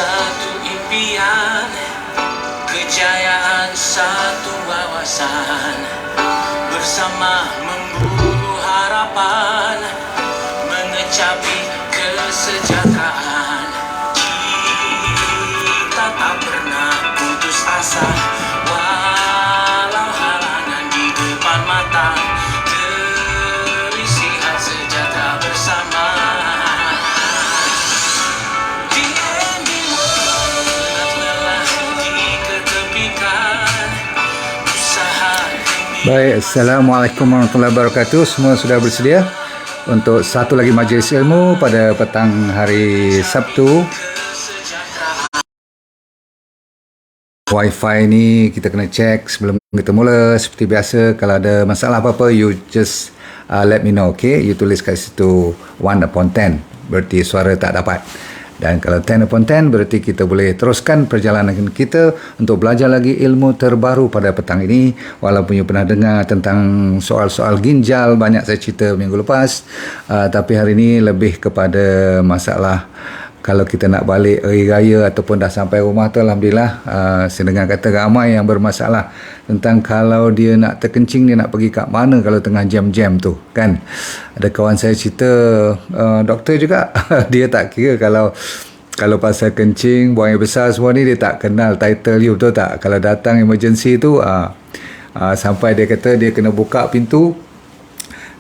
satu impian, kejayaan satu wawasan, bersama memburu harapan, mengecapi kesejahteraan. Kita tak pernah putus asa, walau halangan di depan mata, terisihan sejahtera bersama. Baik, Assalamualaikum warahmatullahi wabarakatuh. Semua sudah bersedia untuk satu lagi majlis ilmu pada petang hari Sabtu. Wi-Fi ni kita kena cek sebelum kita mula. Seperti biasa, kalau ada masalah apa-apa, you just let me know, okay? You tulis kat situ 1/10, berarti suara tak dapat. Dan kalau 10/10 berarti kita boleh teruskan perjalanan kita untuk belajar lagi ilmu terbaru pada petang ini. Walaupun you pernah dengar tentang soal-soal ginjal, banyak saya cerita minggu lepas. Tapi hari ini lebih kepada masalah kalau kita nak balik hari raya ataupun dah sampai rumah tu, Alhamdulillah, saya dengar kata ramai yang bermasalah tentang kalau dia nak terkencing, dia nak pergi kat mana kalau tengah jam-jam tu, kan. Ada kawan saya cerita, doktor juga, dia tak kira kalau pasal kencing, buang air besar semua ni, dia tak kenal title you, betul tak? Kalau datang emergency tu, sampai dia kata dia kena buka pintu,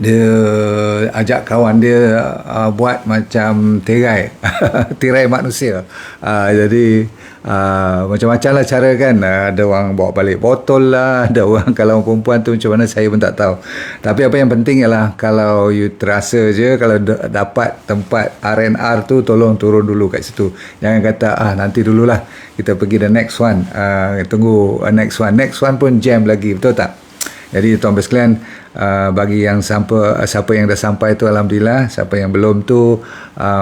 dia ajak kawan dia buat macam tirai tirai manusia. Jadi macam-macam lah cara, kan. Ada orang bawa balik botol lah, ada orang, kalau perempuan tu macam mana saya pun tak tahu. Tapi apa yang penting ialah kalau you terasa je, kalau dapat tempat R&R tu, tolong turun dulu kat situ. Jangan kata nanti dululah, kita pergi the next one, tunggu next one pun jam lagi, betul tak? Jadi tuan-tuan sekalian, bagi yang siapa yang dah sampai tu, Alhamdulillah. Siapa yang belum tu,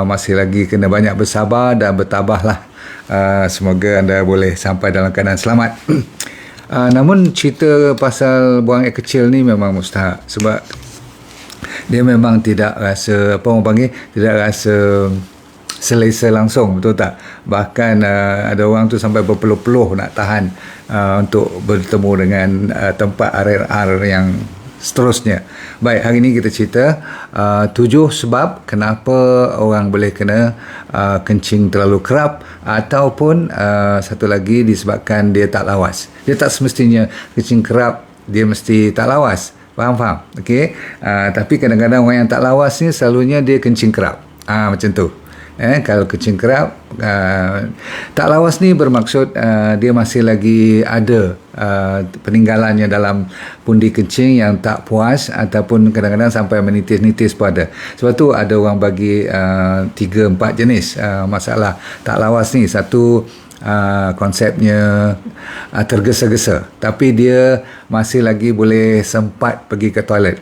masih lagi kena banyak bersabar dan bertabahlah. Semoga anda boleh sampai dalam keadaan selamat. Namun cerita pasal buang air kecil ni memang mustahak, sebab dia memang tidak rasa, apa orang panggil, tidak rasa selesa langsung, betul tak? Bahkan ada orang tu sampai berpeluh-peluh nak tahan untuk bertemu dengan tempat R&R yang seterusnya. Baik, hari ini kita cerita 7 sebab kenapa orang boleh kena kencing terlalu kerap, ataupun satu lagi disebabkan dia tak lawas. Dia tak semestinya kencing kerap dia mesti tak lawas, faham? Okey. Tapi kadang-kadang orang yang tak lawas ni selalunya dia kencing kerap, macam tu. Kalau kencing kerap, tak lawas ni bermaksud dia masih lagi ada peninggalannya dalam pundi kencing yang tak puas, ataupun kadang-kadang sampai menitis-nitis pun ada. Sebab tu ada orang bagi 3-4 jenis masalah tak lawas ni. Satu, konsepnya tergesa-gesa, tapi dia masih lagi boleh sempat pergi ke toilet.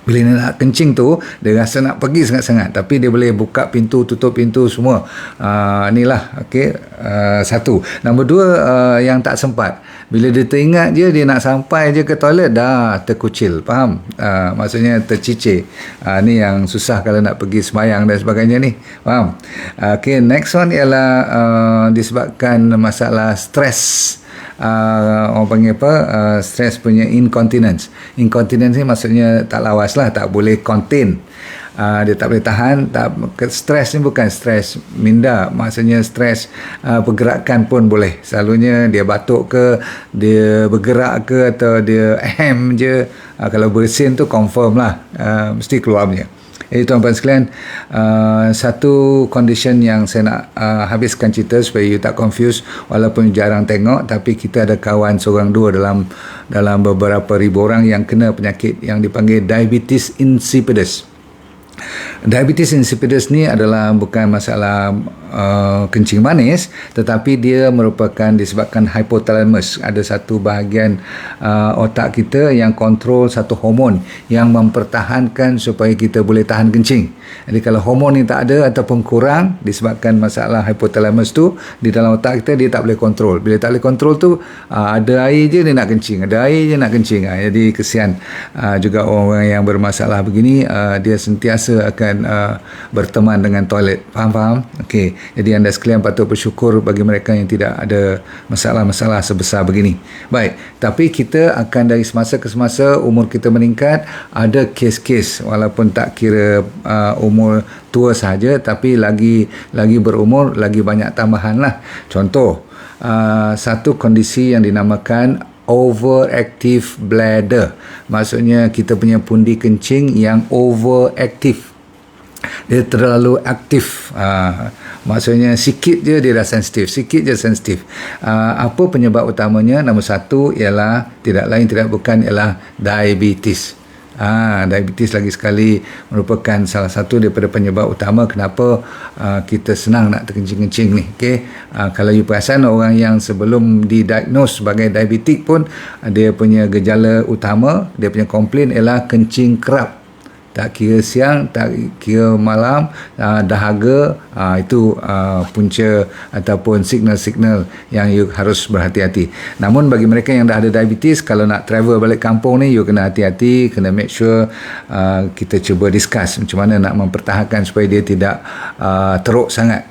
Bila dia nak kencing tu, dia rasa nak pergi sangat-sangat, tapi dia boleh buka pintu, tutup pintu semua. Inilah, okey, satu. Nombor dua, yang tak sempat. Bila dia teringat je, dia nak sampai je ke toilet, dah terkucil, faham? Maksudnya tercicir. Ni yang susah kalau nak pergi sembahyang dan sebagainya ni, faham? Okey, next one ialah disebabkan masalah stres. Orang panggil apa, stres punya incontinence. Incontinence ni maksudnya tak lawas lah, tak boleh contain, dia tak boleh tahan. Stres ni bukan stres minda, maksudnya stres pergerakan pun boleh. Selalunya dia batuk ke, dia bergerak ke, atau dia ahem je. Kalau bersin tu confirm lah, mesti keluar punya. Jadi tuan-tuan sekalian, satu condition yang saya nak habiskan cerita supaya you tak confuse, walaupun jarang tengok, tapi kita ada kawan seorang dua dalam beberapa ribu orang yang kena penyakit yang dipanggil diabetes insipidus. Diabetes insipidus ni adalah bukan masalah kencing manis, tetapi dia merupakan disebabkan hypothalamus. Ada satu bahagian otak kita yang kontrol satu hormon yang mempertahankan supaya kita boleh tahan kencing. Jadi kalau hormon ni tak ada ataupun kurang disebabkan masalah hypothalamus tu di dalam otak kita, dia tak boleh kontrol. Bila tak boleh kontrol tu, ada air je dia nak kencing, ada air je nak kencing. Jadi kesian juga orang yang bermasalah begini, dia sentiasa akan dengan berteman dengan toilet. Faham? Okey. Jadi anda sekalian patut bersyukur bagi mereka yang tidak ada masalah-masalah sebesar begini. Baik, tapi kita akan dari semasa ke semasa umur kita meningkat, ada kes-kes walaupun tak kira umur tua saja, tapi lagi berumur lagi banyak tambahan lah. Contoh, satu kondisi yang dinamakan overactive bladder. Maksudnya kita punya pundi kencing yang overactive. Dia terlalu aktif. Maksudnya sikit je dia dah sensitif. Apa penyebab utamanya? Nombor satu ialah tidak lain tidak bukan ialah diabetes. Diabetes lagi sekali merupakan salah satu daripada penyebab utama kenapa kita senang nak terkencing-kencing ni. Okay? Kalau you perasan, orang yang sebelum didiagnose sebagai diabetik pun dia punya gejala utama, dia punya komplain ialah kencing kerap. Tak kira siang, tak kira malam, dahaga, itu punca ataupun signal-signal yang you harus berhati-hati. Namun bagi mereka yang dah ada diabetes, kalau nak travel balik kampung ni, you kena hati-hati, kena make sure kita cuba discuss macam mana nak mempertahankan supaya dia tidak teruk sangat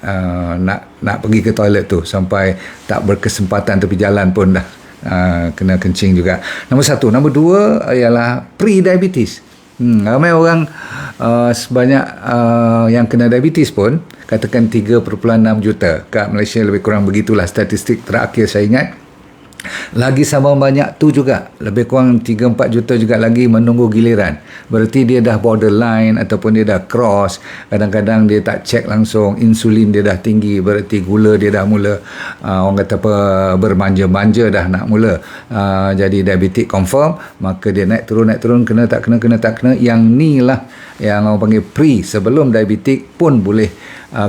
nak pergi ke toilet tu sampai tak berkesempatan tepi jalan pun dah kena kencing juga. Nombor satu. Nombor dua ialah pre-diabetes. Ramai orang sebanyak yang kena diabetes pun, katakan 3.6 juta. Kat Malaysia lebih kurang begitulah statistik terakhir saya ingat. Lagi sama banyak tu juga, lebih kurang 3-4 juta juga lagi menunggu giliran. Berarti dia dah borderline ataupun dia dah cross. Kadang-kadang dia tak check langsung, insulin dia dah tinggi, berarti gula dia dah mula orang kata apa, bermanja-manja dah nak mula jadi diabetik confirm. Maka dia naik turun, kena tak kena. Yang ni lah yang orang panggil pre, sebelum diabetik pun boleh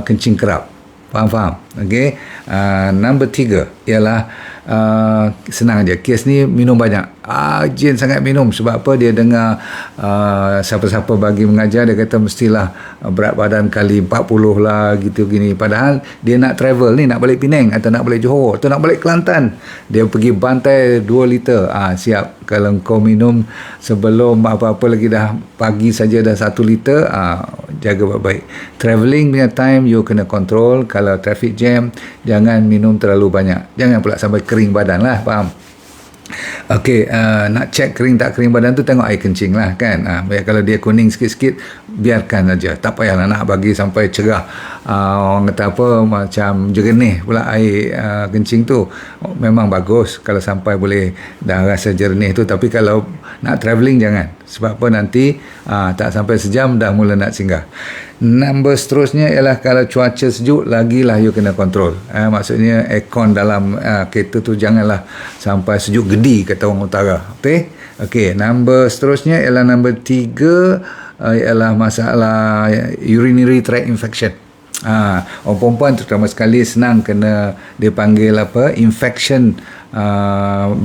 kencing kerap. Faham? Okay. Number 3 ialah senang aja. Kes ni minum banyak. Rajin sangat minum. Sebab apa? Dia dengar siapa-siapa bagi mengajar, dia kata mestilah berat badan kali 40 lah gitu gini. Padahal dia nak travel ni, nak balik Penang atau nak balik Johor atau nak balik Kelantan, dia pergi bantai 2 liter. Siap. Kalau kau minum sebelum apa-apa lagi dah pagi saja dah 1 liter, jaga baik-baik. Travelling punya time you kena control. Kalau traffic jam, jangan minum terlalu banyak. Jangan pula sampai kering badan lah. Faham? Okey, nak check kering tak kering badan tu, tengok air kencing lah kan. Kalau dia kuning sikit-sikit, biarkan saja. Tak payahlah nak bagi sampai cerah. Orang kata apa, macam jernih pula air kencing tu. Memang bagus kalau sampai boleh dah rasa jernih tu. Tapi kalau nak travelling jangan. Sebab apa, nanti tak sampai sejam dah mula nak singgah. Nombor seterusnya ialah kalau cuaca sejuk, lagilah you kena kontrol. Maksudnya aircon dalam kereta tu janganlah sampai sejuk gedi, kata orang utara. Okey, nombor seterusnya ialah nombor 3 ialah masalah urinary tract infection. Orang perempuan terutama sekali senang kena, dia panggil apa, infection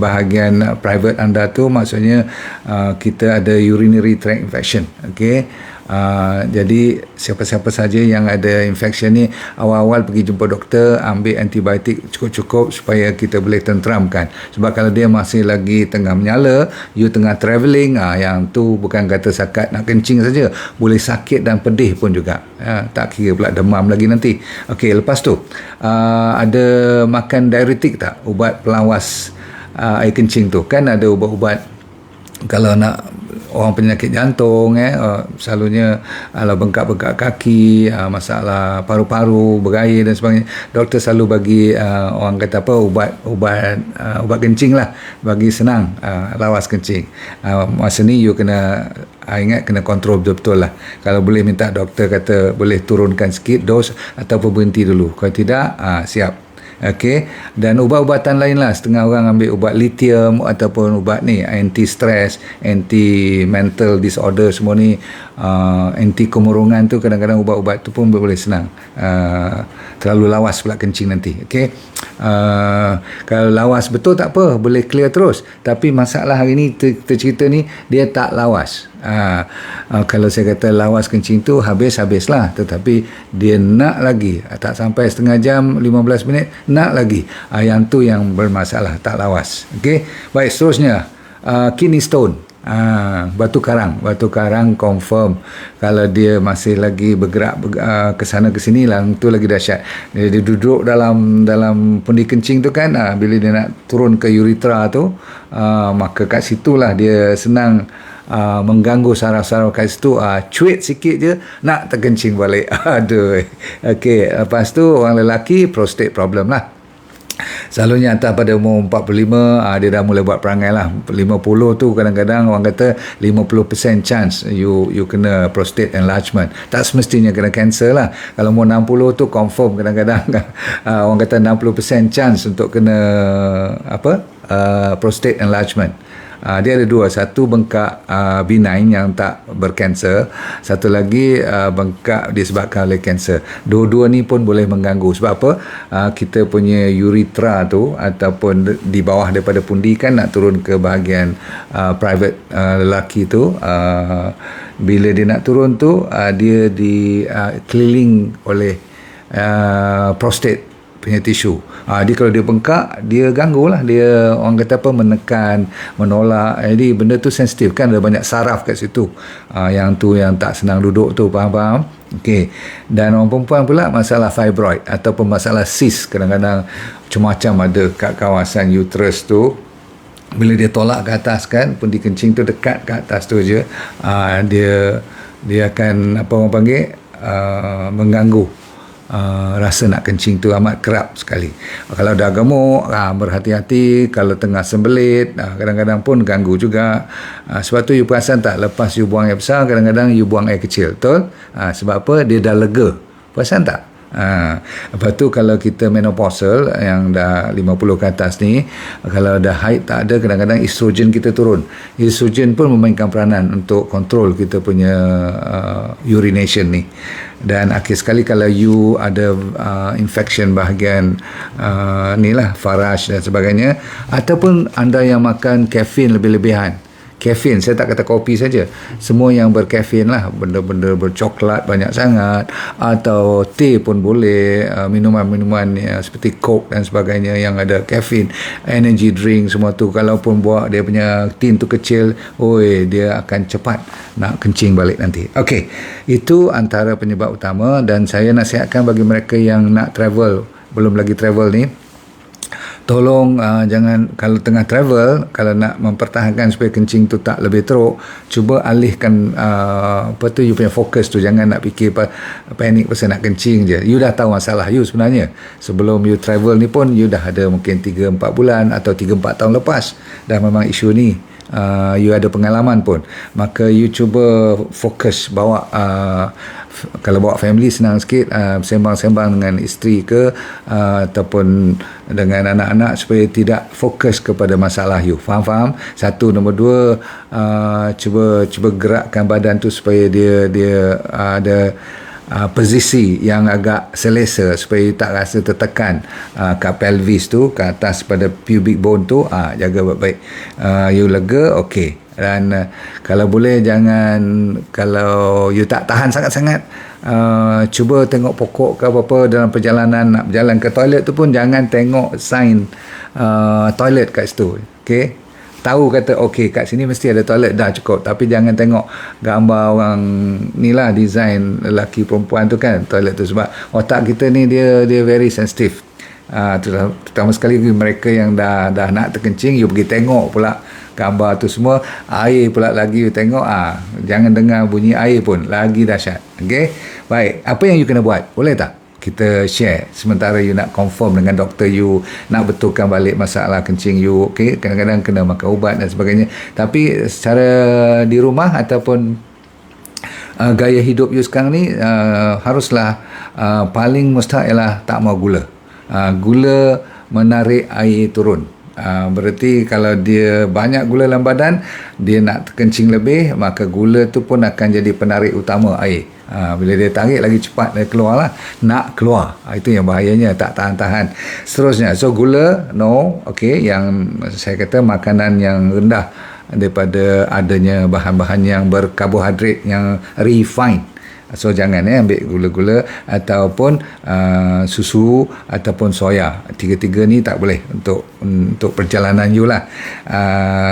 bahagian private anda tu. Maksudnya kita ada urinary tract infection. Okey. Jadi siapa-siapa saja yang ada infection ni, awal-awal pergi jumpa doktor, ambil antibiotik cukup-cukup supaya kita boleh tenteramkan. Sebab kalau dia masih lagi tengah menyala, you tengah travelling, yang tu bukan kata sakat nak kencing saja, boleh sakit dan pedih pun juga. Tak kira pula demam lagi nanti. Okey, lepas tu ada makan diuretik tak? Ubat pelawas air kencing tu. Kan ada ubat-ubat kalau nak orang penyakit jantung, selalunya kalau bengkak-bengkak kaki, masalah paru-paru, berair dan sebagainya, doktor selalu bagi orang kata apa, ubat kencing lah, bagi senang lawas kencing. Masa ni you kena ingat, kena kontrol betul-betul lah. Kalau boleh minta doktor kata boleh turunkan sikit dos ataupun berhenti dulu. Kalau tidak, siap. Okey, dan ubat-ubatan lain lah, setengah orang ambil ubat lithium ataupun ubat ni anti stress, anti mental disorder, semua ni anti kemurungan tu. Kadang-kadang ubat-ubat tu pun boleh senang terlalu lawas pula kencing nanti. Okey, kalau lawas betul tak apa, boleh clear terus. Tapi masalah hari ni kita cerita ni, dia tak lawas. Kalau saya kata lawas kencing tu habis-habislah, tetapi dia nak lagi, tak sampai setengah jam, 15 minit nak lagi, yang tu yang bermasalah, tak lawas. Okey, baik, seterusnya kidney stone. Batu karang confirm kalau dia masih lagi bergerak ke sana ke sini lah, itu lagi dahsyat. Dia duduk dalam pundi kencing tu kan, bila dia nak turun ke urethra tu, maka kat situlah dia senang mengganggu saraf-saraf kat situ, cuit sikit je nak terkencing balik. Aduh. Okey, lepas tu orang lelaki prostate problem lah. Selalunya atas pada umur 45, dia dah mula buat perangai lah. 50 tu kadang-kadang orang kata 50% chance you kena prostate enlargement. Tak semestinya kena cancer lah. Kalau umur 60 tu confirm kadang-kadang orang kata 60% chance untuk kena prostate enlargement. Dia ada dua, satu bengkak benign yang tak berkanser, satu lagi bengkak disebabkan oleh kanser. Dua-dua ni pun boleh mengganggu. Sebab apa? Kita punya urethra tu ataupun di bawah daripada pundi kan nak turun ke bahagian private lelaki tu, bila dia nak turun tu dia dikeliling oleh prostate punya tisu. Dia kalau dia bengkak, dia ganggu lah, dia orang kata apa, menekan, menolak. Jadi benda tu sensitif kan, ada banyak saraf kat situ. Yang tu yang tak senang duduk tu, faham? Okey. Dan orang perempuan pula masalah fibroid ataupun masalah cyst, kadang-kadang macam-macam ada kat kawasan uterus tu. Bila dia tolak ke atas kan, pundi kencing tu dekat ke atas tu je, dia akan apa orang panggil, mengganggu rasa nak kencing tu amat kerap sekali. Kalau dah gemuk, berhati-hati. Kalau tengah sembelit, kadang-kadang pun ganggu juga. Sebab tu you perasan tak, lepas you buang air besar, kadang-kadang you buang air kecil, betul? Sebab apa? Dia dah lega. Perasan tak? Lepas tu kalau kita menopausal yang dah 50 ke atas ni, kalau dah haid tak ada, kadang-kadang estrogen kita turun. Estrogen pun memainkan peranan untuk kontrol kita punya urination ni. Dan akhir sekali kalau you ada infection bahagian ni lah, faraj dan sebagainya, ataupun anda yang makan kafein lebih-lebihan. Kafein, saya tak kata kopi saja, semua yang berkafein lah, benda-benda bercoklat banyak sangat, atau teh pun boleh, minuman-minuman seperti coke dan sebagainya yang ada kafein, energy drink, semua tu kalau pun buat dia punya tin tu kecil, dia akan cepat nak kencing balik nanti. Okey, itu antara penyebab utama. Dan saya nasihatkan bagi mereka yang nak travel, belum lagi travel ni, tolong jangan, kalau tengah travel, kalau nak mempertahankan supaya kencing tu tak lebih teruk, cuba alihkan you punya fokus tu. Jangan nak fikir panik pasal nak kencing je. You dah tahu masalah you sebenarnya. Sebelum you travel ni pun you dah ada mungkin 3-4 bulan atau 3-4 tahun lepas dah memang isu ni. You ada pengalaman pun, maka you cuba fokus bawa kalau bawa family senang sikit, sembang-sembang dengan isteri ke ataupun dengan anak-anak supaya tidak fokus kepada masalah you. Faham? Satu. Nombor dua, cuba gerakkan badan tu supaya dia ada posisi yang agak selesa supaya tak rasa tertekan kat pelvis tu, ke atas pada pubic bone tu. Jaga baik-baik, you lega, okey. Dan kalau boleh jangan, kalau you tak tahan sangat-sangat, cuba tengok pokok ke apa-apa dalam perjalanan, nak berjalan ke toilet tu pun jangan tengok sign toilet kat situ. Okey, tahu kata okey kat sini mesti ada toilet, dah cukup. Tapi jangan tengok gambar orang ni lah, design lelaki perempuan tu kan, toilet tu. Sebab otak kita ni dia very sensitive. Terutama sekali mereka yang dah nak terkencing, you pergi tengok pula gambar tu semua, air pula lagi you tengok, jangan dengar bunyi air pun, lagi dahsyat. Okey, baik, apa yang you kena buat, boleh tak kita share sementara you nak confirm dengan doktor you, nak betulkan balik masalah kencing you. Okey, kadang-kadang kena makan ubat dan sebagainya, tapi secara di rumah ataupun gaya hidup you sekarang ni, haruslah paling mustahil lah tak mau gula. Gula menarik air turun. Berarti kalau dia banyak gula dalam badan, dia nak kencing lebih, maka gula tu pun akan jadi penarik utama air. Bila dia tarik lagi cepat dia keluar lah, nak keluar. Itu yang bahayanya, tak tahan-tahan. Seterusnya, so gula no. Okey, yang saya kata makanan yang rendah daripada adanya bahan-bahan yang berkarbohidrat yang refined. So jangan ambil gula-gula ataupun susu ataupun soya. Tiga-tiga ni tak boleh untuk perjalanan you lah.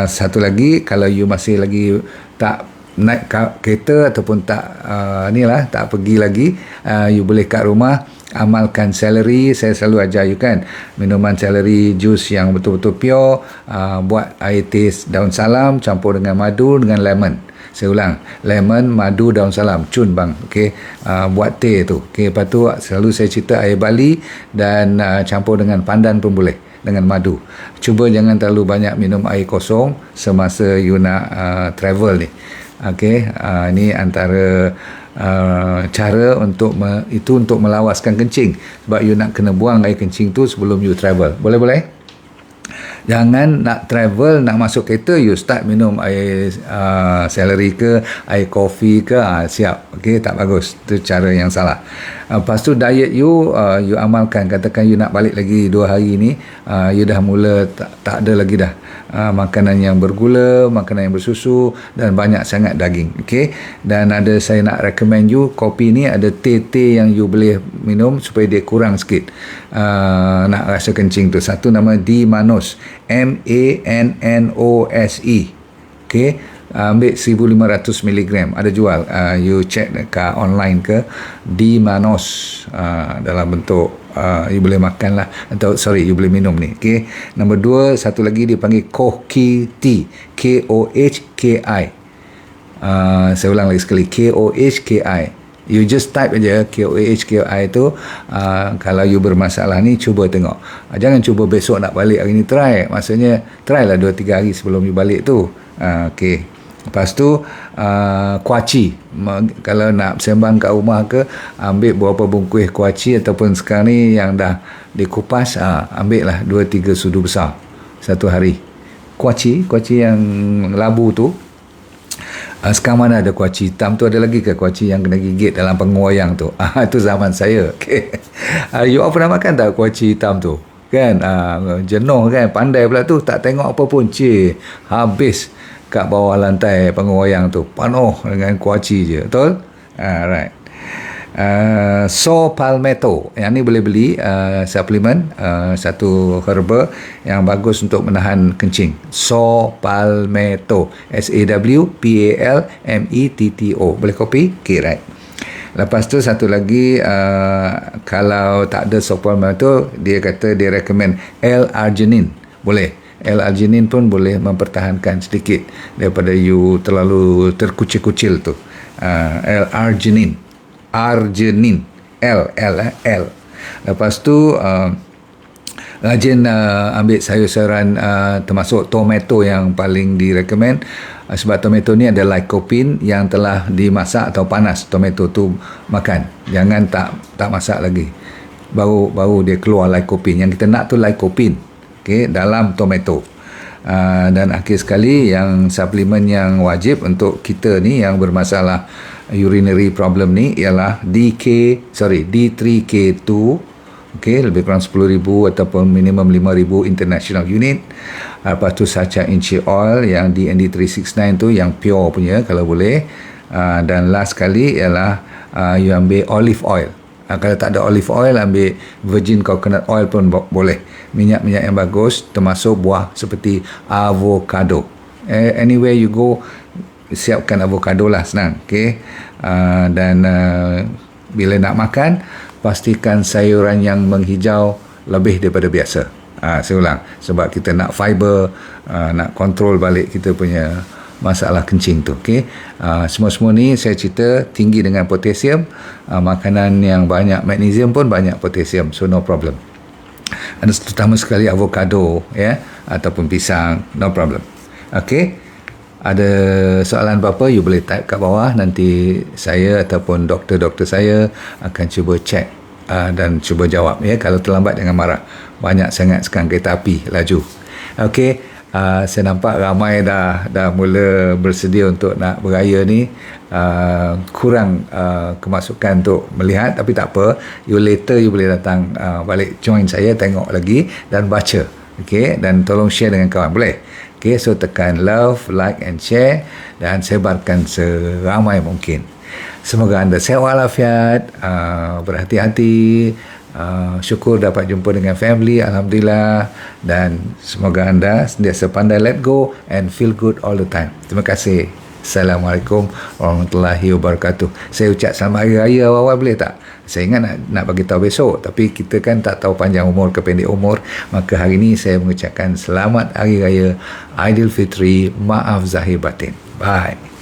Satu lagi, kalau you masih lagi tak naik kereta ataupun tak tak pergi lagi, you boleh kat rumah amalkan celery. Saya selalu ajar you kan, minuman celery juice yang betul-betul pure. Buat air teh daun salam campur dengan madu dengan lemon. Saya ulang, lemon, madu, daun salam, cun bang, buat teh tu. Lepas tu selalu saya cerita air bali dan campur dengan pandan pun boleh, dengan madu. Cuba jangan terlalu banyak minum air kosong semasa you nak travel ni. Ini antara cara untuk untuk melawaskan kencing, sebab you nak kena buang air kencing tu sebelum you travel. Boleh? Jangan nak travel, nak masuk kereta, you start minum air celery ke, air kopi ke, siap. Tak bagus. Itu cara yang salah. Lepas tu diet you amalkan. Katakan you nak balik lagi 2 hari ni, you dah mula tak ada lagi dah makanan yang bergula, makanan yang bersusu dan banyak sangat daging. Dan saya nak recommend you, kopi ni ada teh yang you boleh minum supaya dia kurang sikit nak rasa kencing tu. Satu nama D-Manos, MANNOSE. Ambil 1500 mg, ada jual. You check dekat online ke, D-Manos, dalam bentuk you boleh makan lah, atau you boleh minum ni. Nombor 2, satu lagi dipanggil Kohki Tea, KOHKI. Saya ulang lagi sekali, KOHKI. You just type aja KOHKI tu. Kalau you bermasalah ni, cuba tengok. Jangan cuba besok nak balik, hari ni try. Maksudnya try lah 2-3 hari sebelum you balik tu. Lepas tu kuaci. Kalau nak sembang kat rumah ke, ambil beberapa bungkus kuaci, ataupun sekarang ni yang dah dikupas, ambil lah 2-3 sudu besar satu hari. Kuaci yang labu tu. Sekarang mana ada kuaci hitam tu, ada lagi ke kuaci yang kena gigit dalam pengoyang tu? Itu zaman saya. You all pernah makan tak kuaci hitam tu? Kan? Jenuh kan? Pandai pula tu, tak tengok apa pun. Habis kat bawah lantai pengoyang tu, penuh dengan kuaci je. Betul? Right. Saw Palmetto, yang ni boleh beli suplemen, satu herba yang bagus untuk menahan kencing. Saw Palmetto, SAWPALMETTO. Boleh copy? Right. Lepas tu satu lagi, kalau tak ada saw palmetto, dia kata dia recommend L-arginine. Boleh. L-arginine pun boleh mempertahankan sedikit daripada you terlalu terkucil-kucil tu. L-arginine, L. Lepas tu rajin ambil sayur-sayuran, termasuk tomato yang paling direkomend, sebab tomato ni ada lycopene yang telah dimasak atau panas. Tomato tu makan, jangan tak masak lagi, baru dia keluar lycopene. Yang kita nak tu lycopene dalam tomato. Dan akhir sekali, yang suplemen yang wajib untuk kita ni yang bermasalah urinary problem ni ialah D3K2, lebih kurang 10,000 ataupun minimum 5,000 international unit. Lepas tu sacha inchi oil yang DND369 tu, yang pure punya kalau boleh. Dan last sekali ialah you ambil olive oil. Kalau tak ada olive oil, ambil virgin coconut oil pun boleh. Minyak-minyak yang bagus, termasuk buah seperti avocado. Anywhere you go, siapkan avocado lah, senang. Dan bila nak makan, pastikan sayuran yang menghijau lebih daripada biasa. Saya ulang, sebab kita nak fiber, nak kontrol balik kita punya masalah kencing tu. Semua-semua ni saya cerita tinggi dengan potasium. Makanan yang banyak magnesium pun banyak potasium, so no problem. Dan terutama sekali avocado, ataupun pisang, no problem. Ada soalan apa-apa, you boleh type kat bawah. Nanti saya ataupun doktor-doktor saya akan cuba check dan cuba jawab. Kalau terlambat jangan marah. Banyak sangat sekarang kereta api laju. Saya nampak ramai dah mula bersedia untuk nak beraya ni. Kurang kemasukan untuk melihat, tapi tak apa. You later you boleh datang balik join saya, tengok lagi dan baca. Dan tolong share dengan kawan, boleh? So tekan love, like and share dan sebarkan seramai mungkin. Semoga anda sehat walafiat, berhati-hati, syukur dapat jumpa dengan family, alhamdulillah, dan semoga anda sentiasa pandai let go and feel good all the time. Terima kasih. Assalamualaikum warahmatullahi wabarakatuh. Saya ucap selamat hari raya awal-awal, boleh tak? Saya ingat nak bagi tahu besok, tapi kita kan tak tahu panjang umur ke pendek umur, maka hari ini saya mengucapkan selamat hari raya Aidilfitri, maaf zahir batin. Bye.